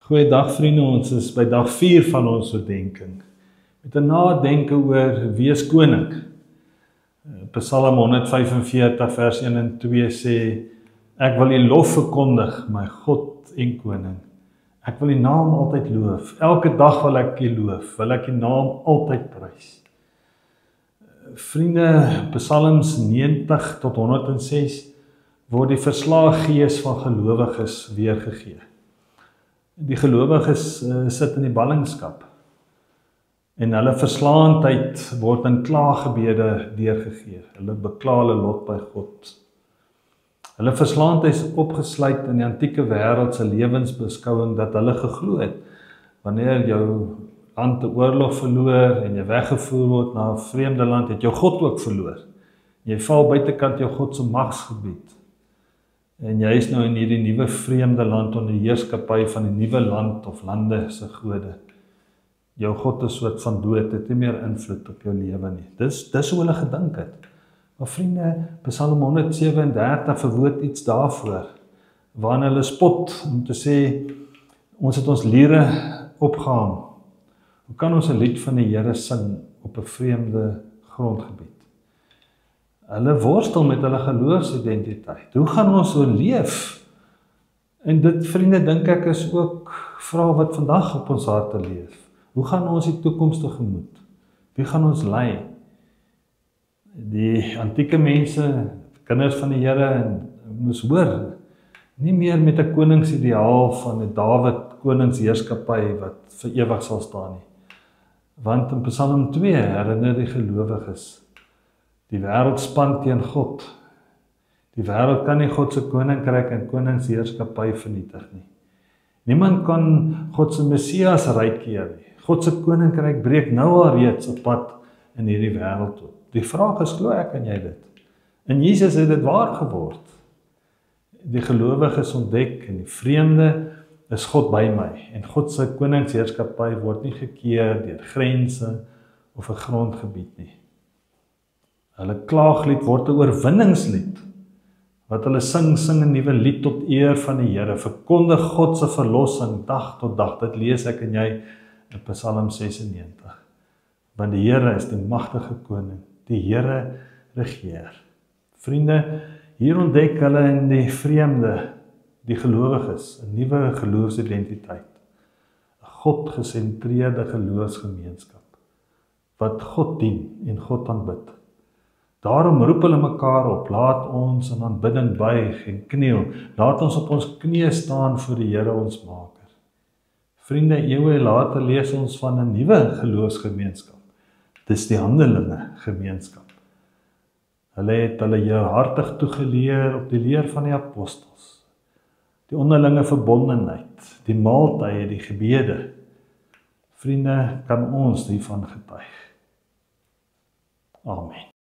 Goeiedag vriende, ons is by dag 4 van ons oordenking. Met 'n nadenke oor wie is koning. Psalm 145 vers 1 en 2 sê, ek wil die lof verkondig, my God en koning. Ek wil die naam altyd loof. Elke dag wil ek die loof, wil ek die naam altyd prys. Vriende, Psalms 90 tot 106 word die verslae gees van gelowiges weergegee. Die gelowiges sit in die ballingskap en hulle verslaandheid word in klaaggebede deurgegee. Hulle bekla hulle lot by God. Hulle verslaandheid is opgesluit in die antieke wêreld se lewensbeskouing dat hulle geglo het wanneer jou land 'n oorlog verloor en jy weggevoer word na 'n vreemde land, het jou God ook verloor. Jy val buitekant jou God se magsgebied. En jy is nou in hierdie nuwe vreemde land onder die heerskappy van die nuwe land of lande se gode. Jou God is soort van dood, het nie meer invloed op jou lewe nie. Dis hoe hulle gedink het. Maar vriende, Psalm 137 verwoord iets daarvoor, waarin hulle spot om te sê, ons het ons liere opgehang. Hoe kan ons 'n lied van die Here sing op 'n vreemde grondgebied? Hulle worstel met hulle geloofsidentiteit. Hoe gaan ons so leef? En dit, vriende, dink ek is ook vrae wat vandag op ons harte leef. Hoe gaan ons die toekoms tegemoet? Wie gaan ons lei? Die antieke mense, kinders van die Here, moes hoor, nie meer met 'n koningsideaal van 'n Dawid koningsheerskappy wat vir ewig sal staan nie. Want in Psalm 2 herinner die gelowiges, die wêreld span teen God. Die wêreld kan nie God se koninkryk en koningsheerskappy vernietig nie. Niemand kan God se Messias rykeer nie. God se koninkryk breek nou al reeds op pad in hierdie wêreld op. Die vraag is, glo ek en jy dit? En Jesus het dit waar geword. Die gelowiges ontdek en die vreemde is God by my. En God se koningsheerskappy word nie gekeer deur grense of 'n grondgebied nie. Hulle klaaglied word 'n oorwinningslied. Wat hulle sing 'n nuwe lied tot eer van die Here. Verkondig God se verlossing dag tot dag. Dit lees ek en jy in Psalm 96. Want die Here is die magtige koning. Die Here regeer. Vriende, hier ontdek hulle in die vreemde, die gelowiges, 'n nuwe geloofsidentiteit. 'n God-gesentreerde geloofsgemeenskap wat God dien en God aanbid. Daarom roep hulle mekaar op, laat ons in aanbidding buig en kniel, laat ons op ons knieë staan voor die Here ons Maker. Vriende, eeue later lees ons van 'n nuwe geloofsgemeenskap. Dis die Handelinge gemeenskap. Hulle het hulle hartig toegeleer op die leer van die apostels, die onderlinge verbondenheid, die maaltye, die gebede. Vriende, kan ons hiervan getuig. Amen.